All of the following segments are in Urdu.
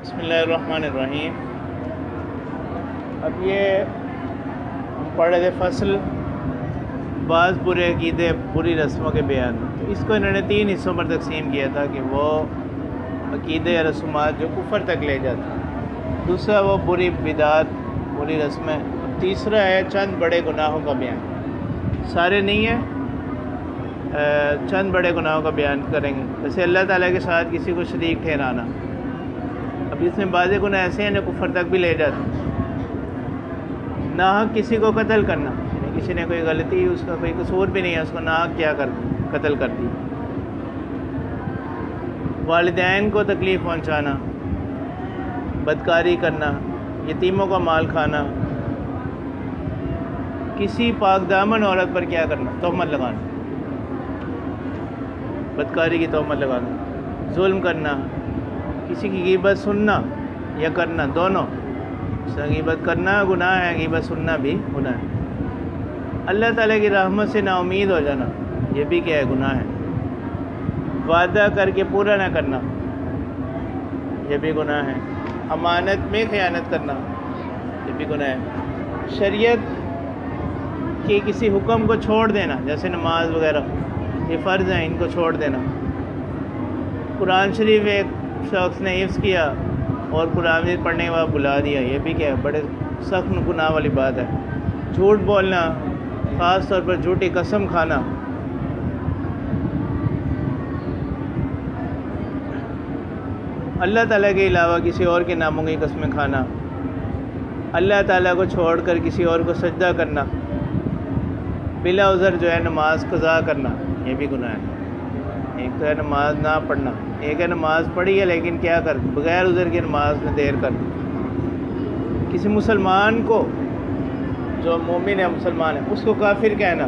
بسم اللہ الرحمن الرحیم۔ اب یہ ہم پڑھ رہے تھے فصل بعض برے عقیدے بری رسموں کے بیان، تو اس کو انہوں نے 3 حصوں پر تقسیم کیا تھا کہ وہ عقیدے یا رسومات جو کفر تک لے جاتے ہیں، دوسرا وہ بری بدعات بری رسمیں، تیسرا ہے چند بڑے گناہوں کا بیان۔ سارے نہیں ہیں، چند بڑے گناہوں کا بیان کریں گے، جیسے اللہ تعالیٰ کے ساتھ کسی کو شریک ٹھہرانا۔ اب اس میں بعض گناہ ایسے ہیں جو کفر تک بھی لے جاتے ہیں۔ ناحق کسی کو قتل کرنا، یعنی کسی نے کوئی غلطی، اس کا کوئی قصور بھی نہیں ہے، اس کو ناحق کیا کر قتل کر دی۔ والدین کو تکلیف پہنچانا، بدکاری کرنا، یتیموں کا مال کھانا، کسی پاک دامن عورت پر کیا کرنا، تہمت لگانا، بدکاری کی تہمت لگانا، ظلم کرنا، کسی کی غیبت سننا یا کرنا، دونوں، غیبت کرنا گناہ ہے، غیبت سننا بھی گناہ ہے۔ اللہ تعالیٰ کی رحمت سے نا امید ہو جانا، یہ بھی کیا ہے، گناہ ہے۔ وعدہ کر کے پورا نہ کرنا، یہ بھی گناہ ہے۔ امانت میں خیانت کرنا، یہ بھی گناہ ہے۔ شریعت کے کسی حکم کو چھوڑ دینا، جیسے نماز وغیرہ، یہ فرض ہیں، ان کو چھوڑ دینا۔ قرآن شریف ایک شخص نے حفظ کیا اور قرآن شریف پڑھنے کے بعد بھلا دیا، یہ بھی کیا ہے، بڑے سخت گناہ والی بات ہے۔ جھوٹ بولنا، خاص طور پر جھوٹی قسم کھانا، اللہ تعالیٰ کے علاوہ کسی اور کے ناموں کی قسمیں کھانا، اللہ تعالیٰ کو چھوڑ کر کسی اور کو سجدہ کرنا، بلا عذر جو ہے نماز قضا کرنا، یہ بھی گناہ ہے۔ ایک تو ہے نماز نہ پڑھنا، ایک ہے نماز پڑھی ہے لیکن کیا کر بغیر عذر کی نماز میں دیر کر دی۔ کسی مسلمان کو جو مومن ہے، مسلمان ہے، اس کو کافر کہنا،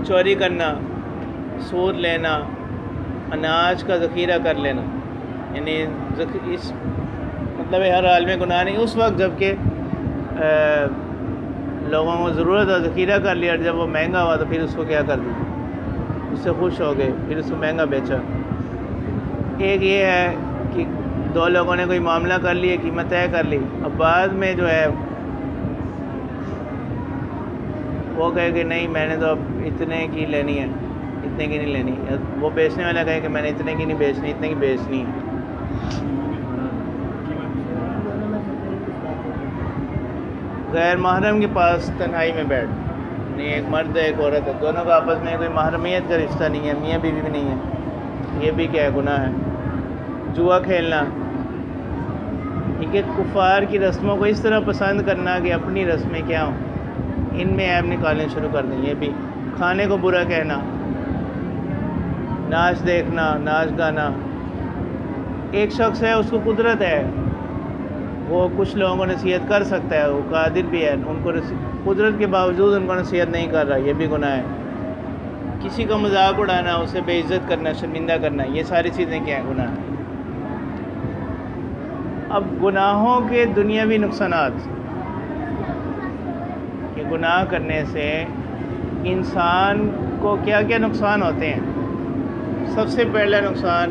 چوری کرنا، سود لینا، اناج کا ذخیرہ کر لینا، یعنی اس مطلب ہر حال میں گناہ نہیں، اس وقت جب کہ لوگوں کو ضرورت ہے ذخیرہ کر لیا، اور جب وہ مہنگا ہوا تو پھر اس کو کیا کر دیا، اس سے خوش ہو گئے، پھر اس کو مہنگا بیچا۔ ایک یہ ہے کہ 2 لوگوں نے کوئی معاملہ کر لیا، قیمت طے کر لی، اب بعد میں جو ہے وہ کہے کہ نہیں میں نے تو اب اتنے کی لینی ہے، اتنے کی نہیں لینی، وہ بیچنے والا کہے کہ میں نے اتنے کی نہیں بیچنی، اتنے کی بیچنی ہے۔ غیر محرم کے پاس تنہائی میں بیٹھ، نہیں ایک مرد ہے ایک عورت ہے، دونوں کا آپس میں کوئی محرمیت کا رشتہ نہیں ہے، میاں بیوی بھی نہیں ہے، یہ بھی کیا ہے، گناہ ہے۔ جوا کھیلنا، ٹھیک ہے، کفار کی رسموں کو اس طرح پسند کرنا کہ اپنی رسمیں کیا ہوں، ان میں عیب نکالنے شروع کر دیں، یہ بھی۔ کھانے کو برا کہنا، ناچ دیکھنا، ناچ گانا۔ ایک شخص ہے، اس کو قدرت ہے، وہ کچھ لوگوں کو نصیحت کر سکتا ہے، وہ قادر بھی ہے، ان کو قدرت کے باوجود ان کو نصیحت نہیں کر رہا، یہ بھی گناہ ہے۔ کسی کا مذاق اڑانا، اسے بے عزت کرنا، شرمندہ کرنا، یہ ساری چیزیں کیا ہیں، گناہ ہیں۔ اب گناہوں کے دنیاوی نقصانات، کہ گناہ کرنے سے انسان کو کیا کیا نقصان ہوتے ہیں۔ سب سے پہلا نقصان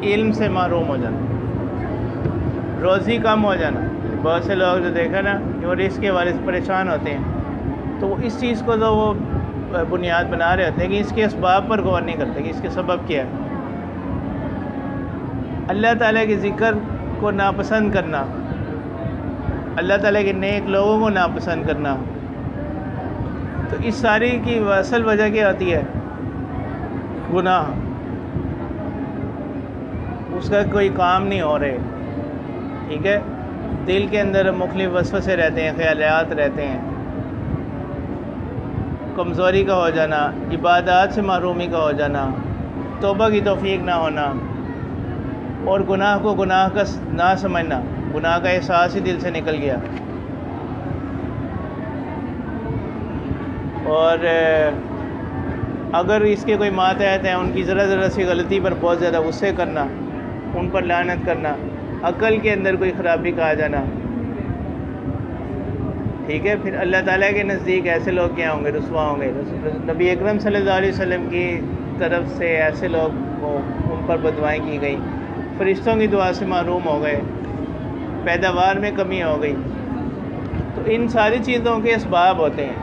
علم سے محروم ہو جانا، روزی کم ہو جانا۔ بہت سے لوگ جو دیکھا نا کہ وہ رزق کے والے سے پریشان ہوتے ہیں، تو وہ اس چیز کو تو وہ بنیاد بنا رہے ہوتے ہیں کہ اس کے اسباب پر غور نہیں کرتے کہ اس کے سبب کیا ہے۔ اللہ تعالیٰ کے ذکر کو ناپسند کرنا، اللہ تعالیٰ کے نیک لوگوں کو ناپسند کرنا، تو اس ساری کی اصل وجہ کیا ہوتی ہے، گناہ۔ اس کا کوئی کام نہیں ہو رہے، ٹھیک ہے، دل کے اندر مختلف وسوسے رہتے ہیں، خیالات رہتے ہیں، کمزوری کا ہو جانا، عبادات سے محرومی کا ہو جانا، توبہ کی توفیق نہ ہونا، اور گناہ کو گناہ کا نہ سمجھنا، گناہ کا احساس ہی دل سے نکل گیا۔ اور اگر اس کے کوئی ماتحت ہیں، ان کی ذرا ذرا سی غلطی پر بہت زیادہ غصے کرنا، ان پر لعنت کرنا، عقل کے اندر کوئی خرابی کا آ جانا، ٹھیک ہے۔ پھر اللہ تعالیٰ کے نزدیک ایسے لوگ کیا ہوں گے، رسوا ہوں گے۔ نبی اکرم صلی اللہ علیہ وسلم کی طرف سے ایسے لوگ وہ ان پر بددعائیں کی گئی، فرشتوں کی دعا سے محروم ہو گئے، پیداوار میں کمی ہو گئی. تو ان ساری چیزوں کے اسباب ہوتے ہیں،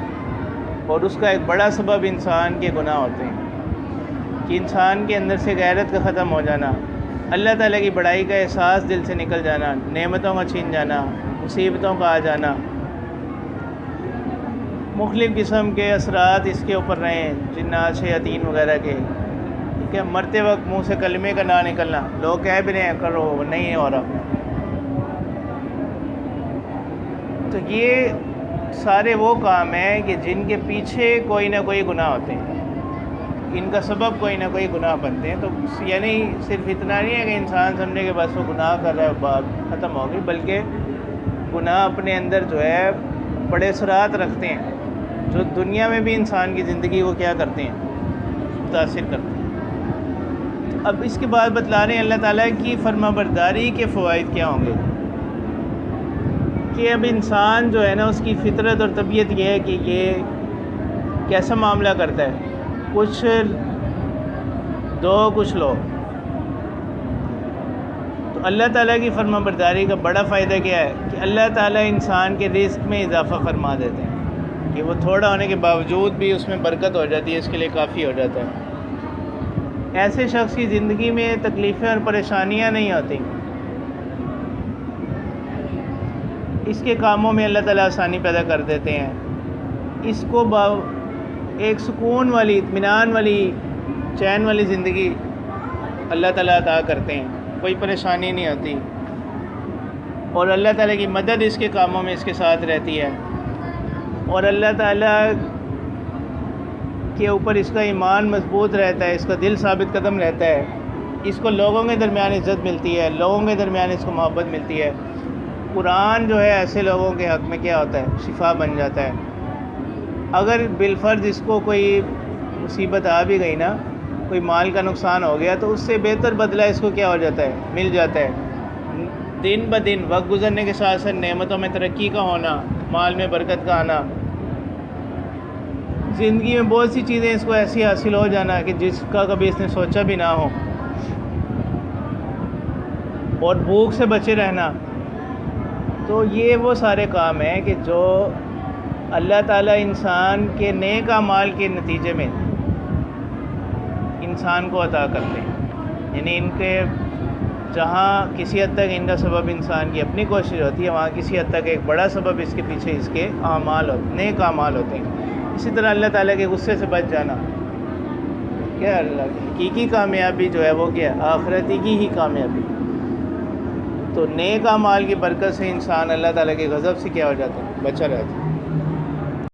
اور اس کا ایک بڑا سبب انسان کے گناہ ہوتے ہیں کہ انسان کے اندر سے غیرت کا ختم ہو جانا، اللہ تعالیٰ کی بڑائی کا احساس دل سے نکل جانا، نعمتوں کا چھین جانا، مصیبتوں کا آ جانا. مختلف قسم کے اثرات اس کے اوپر رہے ہیں، جنات شیاطین وغیرہ کے. ٹھیک ہے، مرتے وقت منہ سے کلمے کا نہ نکلنا، لوگ کہہ بھی رہے ہیں کرو نہیں ہو رہا. تو یہ سارے وہ کام ہیں کہ جن کے پیچھے کوئی نہ کوئی گناہ ہوتے ہیں، ان کا سبب کوئی نہ کوئی گناہ بنتے ہیں. تو یعنی صرف اتنا نہیں ہے کہ انسان سمجھے کہ بس وہ گناہ کر رہا ہے بات ختم ہو گئی، بلکہ گناہ اپنے اندر جو ہے بڑے اثرات رکھتے ہیں، جو دنیا میں بھی انسان کی زندگی کو کیا کرتے ہیں، متاثر کرتے ہیں. اب اس کے بعد بتلا رہے ہیں اللہ تعالیٰ کی فرما برداری کے فوائد کیا ہوں گے. کہ اب انسان جو ہے نا، اس کی فطرت اور طبیعت یہ ہے کہ یہ کیسا معاملہ کرتا ہے، کچھ دو کچھ لو. تو اللہ تعالیٰ کی فرما برداری کا بڑا فائدہ کیا ہے کہ اللہ تعالیٰ انسان کے رزق میں اضافہ فرما دیتے ہیں، کہ وہ تھوڑا ہونے کے باوجود بھی اس میں برکت ہو جاتی ہے، اس کے لیے کافی ہو جاتا ہے. ایسے شخص کی زندگی میں تکلیفیں اور پریشانیاں نہیں ہوتی، اس کے کاموں میں اللہ تعالیٰ آسانی پیدا کر دیتے ہیں. اس کو ایک سکون والی، اطمینان والی، چین والی زندگی اللہ تعالیٰ عطا کرتے ہیں، کوئی پریشانی نہیں ہوتی، اور اللہ تعالیٰ کی مدد اس کے کاموں میں اس کے ساتھ رہتی ہے. اور اللہ تعالیٰ کے اوپر اس کا ایمان مضبوط رہتا ہے، اس کا دل ثابت قدم رہتا ہے، اس کو لوگوں کے درمیان عزت ملتی ہے، لوگوں کے درمیان اس کو محبت ملتی ہے. قرآن جو ہے ایسے لوگوں کے حق میں کیا ہوتا ہے، شفا بن جاتا ہے. اگر بالفرض اس کو کوئی مصیبت آ بھی گئی نا، کوئی مال کا نقصان ہو گیا، تو اس سے بہتر بدلہ اس کو کیا ہو جاتا ہے، مل جاتا ہے. دن بہ دن وقت گزرنے کے ساتھ ساتھ نعمتوں میں ترقی کا ہونا، مال میں برکت کا آنا، زندگی میں بہت سی چیزیں اس کو ایسی حاصل ہو جانا کہ جس کا کبھی اس نے سوچا بھی نہ ہو، اور بھوک سے بچے رہنا. تو یہ وہ سارے کام ہیں کہ جو اللہ تعالیٰ انسان کے نیک اعمال کے نتیجے میں انسان کو عطا کرتے ہیں. یعنی ان کے جہاں کسی حد تک ان کا سبب انسان کی اپنی کوشش ہوتی ہے، وہاں کسی حد تک ایک بڑا سبب اس کے پیچھے اس کے اعمال نیک اعمال ہوتے ہیں. اسی طرح اللہ تعالیٰ کے غصے سے بچ جانا، کیا اللہ کی حقیقی کامیابی جو ہے وہ کیا، آخرتی کی ہی کامیابی. تو نیک اعمال کی برکت سے انسان اللہ تعالیٰ کے غضب سے کیا ہو جاتا ہے، بچا رہتا ہے.